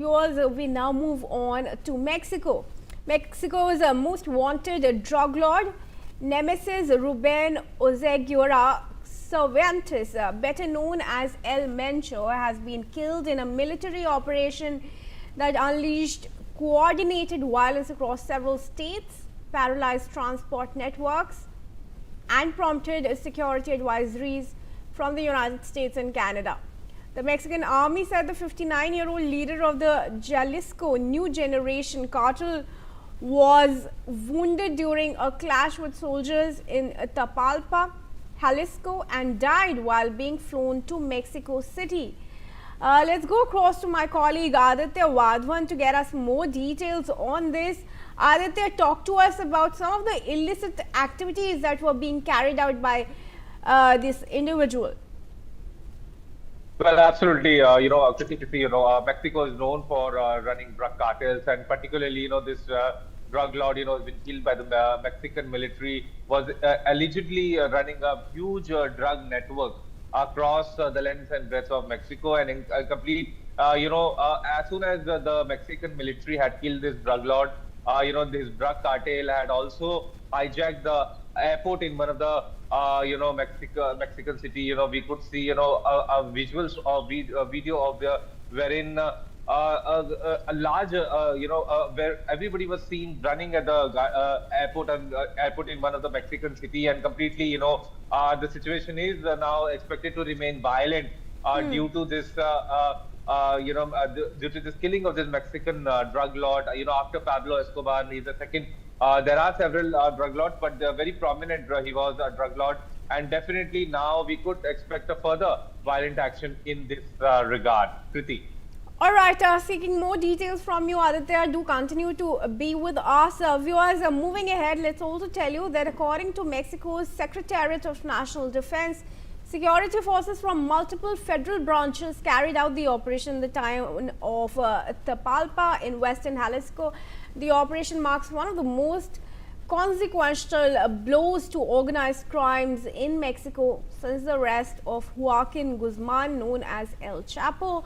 Viewers, we now move on to Mexico. Mexico's most wanted drug lord, Nemesio Ruben Oseguera Cervantes, better known as El Mencho, has been killed in a military operation that unleashed coordinated violence across several states, paralyzed transport networks, and prompted security advisories from the United States and Canada. The Mexican army said the 59-year-old leader of the Jalisco New Generation Cartel was wounded during a clash with soldiers in Tapalpa, Jalisco, and died while being flown to Mexico City. Let's go across to my colleague Aditya Wadhwan to get us more details on this. Aditya, talk to us about some of the illicit activities that were being carried out by this individual. Well, absolutely. Mexico is known for running drug cartels, and particularly, this drug lord, has been killed by the Mexican military, was allegedly running a huge drug network across the length and breadth of Mexico, and in complete, as soon as the Mexican military had killed this drug lord, this drug cartel had also hijacked the airport in one of the Mexican city. We could see visuals or video of the wherein a large where everybody was seen running at the airport in one of the Mexican city, and completely the situation is now expected to remain violent due to this due to this killing of this Mexican drug lord. After Pablo Escobar, he's the second. There are several drug lords, but very prominent. He was a drug lord, and definitely now we could expect a further violent action in this regard. Kriti. All right, seeking more details from you, Aditya. Do continue to be with us. Viewers, moving ahead, let's also tell you that according to Mexico's Secretariat of National Defense, security forces from multiple federal branches carried out the operation in the town of Tapalpa in western Jalisco. The operation marks one of the most consequential blows to organized crimes in Mexico since the arrest of Joaquin Guzman, known as El Chapo,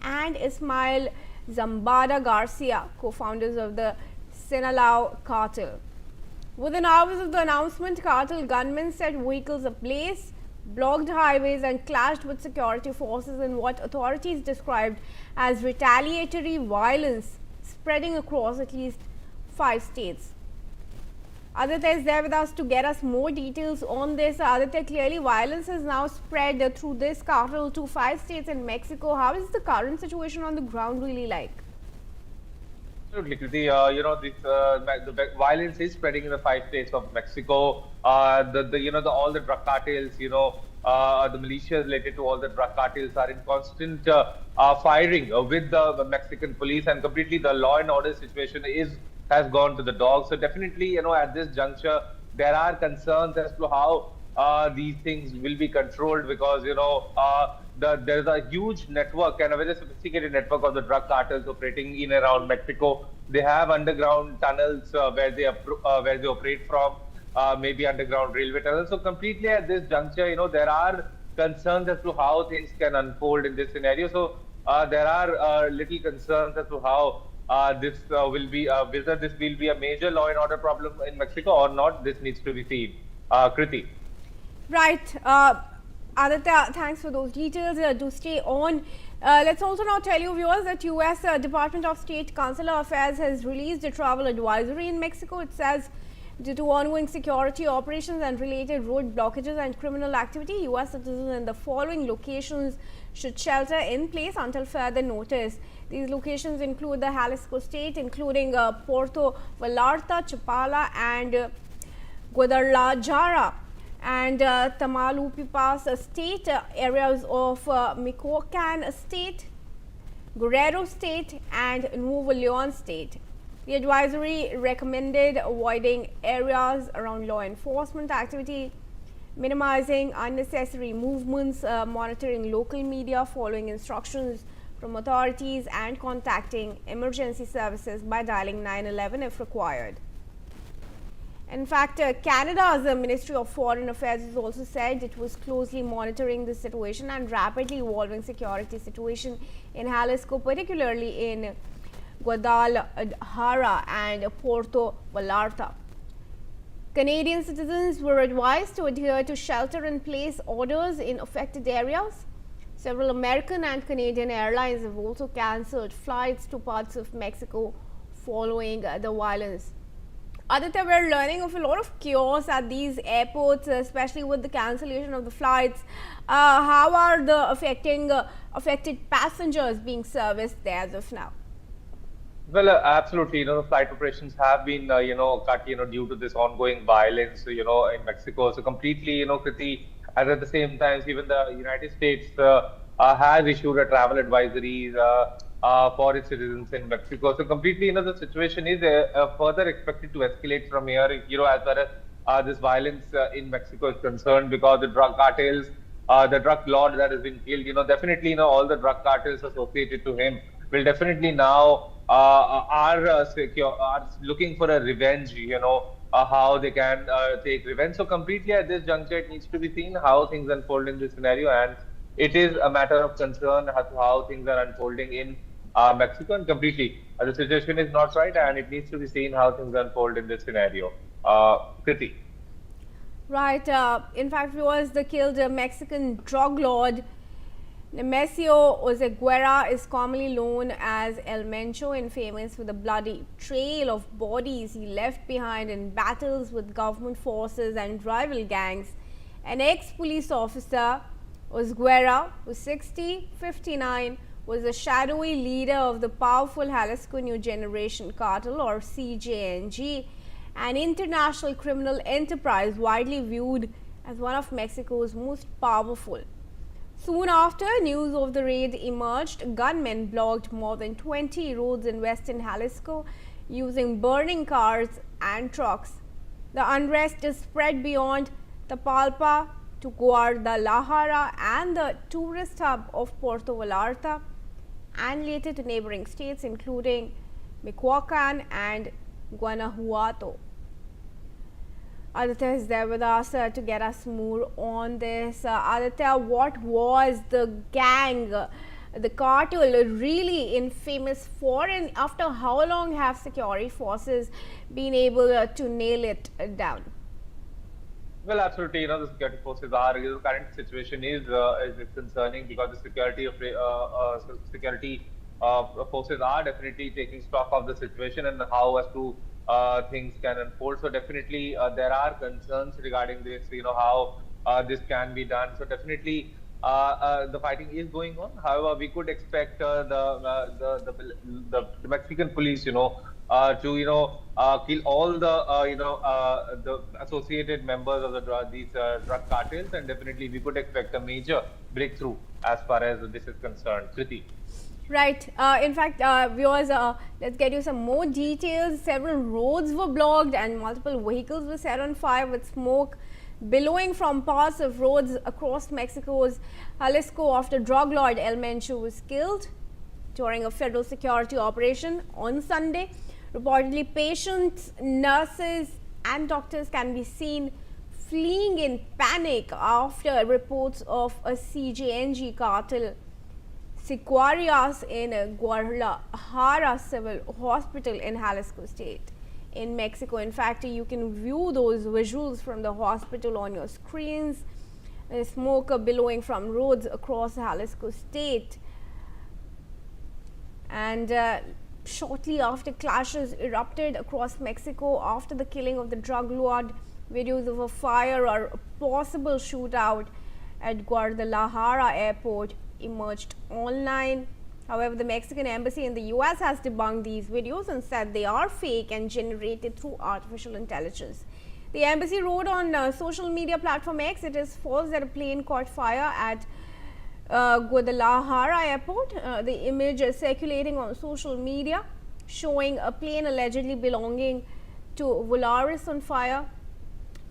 and Ismael Zambada Garcia, co-founders of the Sinaloa cartel. Within hours of the announcement, cartel gunmen set vehicles ablaze, blocked highways, and clashed with security forces in what authorities described as retaliatory violence spreading across at least 5 states. Aditya is there with us to get us more details on this. Aditya, clearly violence has now spread through this cartel to 5 states in Mexico. How is the current situation on the ground really like? Absolutely, Kriti. The violence is spreading in the 5 states of Mexico. All the drug cartels, the militias related to all the drug cartels are in constant firing with the Mexican police, and completely the law and order situation has gone to the dogs. So definitely, at this juncture, there are concerns as to how these things will be controlled, because there's a huge network and a very sophisticated network of the drug cartels operating in and around Mexico. They have underground tunnels where they operate from, maybe underground railway tunnels. So completely at this juncture, there are concerns as to how things can unfold in this scenario. So there are little concerns as to how this will be, whether this will be a major law and order problem in Mexico or not. This needs to be seen. Kriti. Right. Aditya, thanks for those details. Do stay on. Let's also now tell you, viewers, that U.S. Department of State Consular Affairs has released a travel advisory in Mexico. It says, due to ongoing security operations and related road blockages and criminal activity, U.S. citizens in the following locations should shelter in place until further notice. These locations include the Jalisco state, including Puerto Vallarta, Chapala, and Guadalajara, and Tamaulipas state, areas of Michoacan state, Guerrero state, and Nuevo Leon state. The advisory recommended avoiding areas around law enforcement activity, minimizing unnecessary movements, monitoring local media, following instructions from authorities, and contacting emergency services by dialing 911 if required. In fact, Canada's Ministry of Foreign Affairs has also said it was closely monitoring the situation and rapidly evolving security situation in Jalisco, particularly in Guadalajara and Puerto Vallarta. Canadian citizens were advised to adhere to shelter-in-place orders in affected areas. Several American and Canadian airlines have also cancelled flights to parts of Mexico following the violence. Aditya, we're learning of a lot of chaos at these airports, especially with the cancellation of the flights. How are the affected passengers being serviced there as of now? Well, absolutely. The flight operations have been, cut, due to this ongoing violence, in Mexico. So completely, Kriti, and at the same time, even the United States has issued a travel advisory for its citizens in Mexico. So completely, the situation is further expected to escalate from here, as far as this violence in Mexico is concerned, because the drug cartels, the drug lord that has been killed, definitely, all the drug cartels associated to him will definitely now are looking for a revenge, how they can take revenge. So completely at this juncture, it needs to be seen how things unfold in this scenario, and it is a matter of concern as to how things are unfolding in Mexico. And completely, the situation is not right, and it needs to be seen how things unfold in this scenario. Kriti. Right. In fact, was the killed Mexican drug lord Nemesio Ozeguera is commonly known as El Mencho and famous for the bloody trail of bodies he left behind in battles with government forces and rival gangs. An ex-police officer, Ozeguera, who's 59, was a shadowy leader of the powerful Jalisco New Generation Cartel, or CJNG, an international criminal enterprise widely viewed as one of Mexico's most powerful. Soon after news of the raid emerged, gunmen blocked more than 20 roads in western Jalisco using burning cars and trucks. The unrest is spread beyond Tapalpa to Guadalajara and the tourist hub of Puerto Vallarta, and later to neighboring states including Michoacan and Guanajuato. Aditya is there with us to get us more on this. Aditya, what was the gang, the cartel really infamous for, and after how long have security forces been able to nail it down? Well, absolutely. The security forces are. The current situation is concerning, because the security forces are definitely taking stock of the situation and how as to things can unfold. So definitely there are concerns regarding this. How this can be done. So definitely the fighting is going on. However, we could expect the Mexican police, to kill all the associated members of these drug cartels, and definitely we could expect a major breakthrough as far as this is concerned. Kriti. Right. In fact, viewers, let's get you some more details. Several roads were blocked and multiple vehicles were set on fire, with smoke billowing from parts of roads across Mexico's Jalisco after drug lord El Mencho was killed during a federal security operation on Sunday. Reportedly, patients, nurses and doctors can be seen fleeing in panic after reports of a CJNG cartel Sicarias in Guadalajara Civil Hospital in Jalisco State in Mexico. In fact, you can view those visuals from the hospital on your screens. Smoke billowing from roads across Jalisco State. And shortly after, clashes erupted across Mexico after the killing of the drug lord. Videos of a fire or a possible shootout at Guadalajara airport emerged online. However, the Mexican embassy in the US has debunked these videos and said they are fake and generated through artificial intelligence. The embassy wrote on social media platform X, it is false that a plane caught fire at Guadalajara airport. The image is circulating on social media showing a plane allegedly belonging to Volaris on fire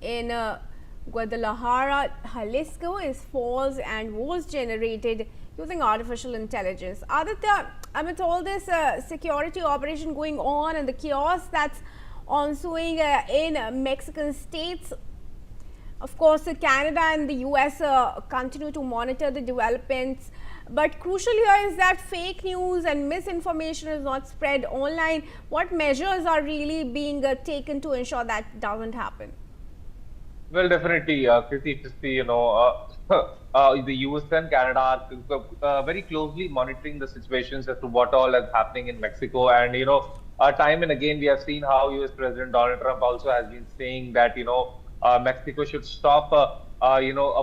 in Guadalajara, Jalisco is false and was generated using artificial intelligence. Aditya, amid all this security operation going on and the chaos that's ensuing in Mexican states. Of course, Canada and the US continue to monitor the developments. But crucial here is that fake news and misinformation is not spread online. What measures are really being taken to ensure that doesn't happen? Well, definitely, Kriti, if you see, the US and Canada are very closely monitoring the situations as to what all is happening in Mexico. And, time and again, we have seen how US President Donald Trump also has been saying that, Mexico should stop,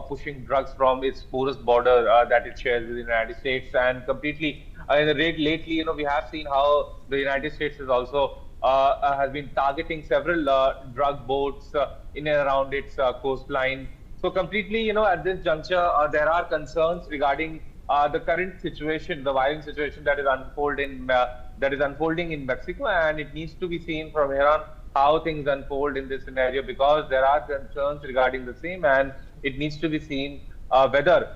pushing drugs from its porous border that it shares with the United States. And completely, lately, we have seen how the United States is also has been targeting several drug boats in and around its coastline. So completely, at this juncture, there are concerns regarding the current situation, the violent situation that is unfolding in Mexico, and it needs to be seen from here on how things unfold in this scenario, because there are concerns regarding the same, and it needs to be seen whether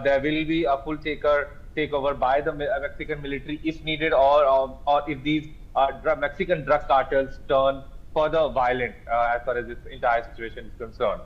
there will be a full takeover by the Mexican military if needed, or if these Mexican drug cartels turn further violent as far as this entire situation is concerned.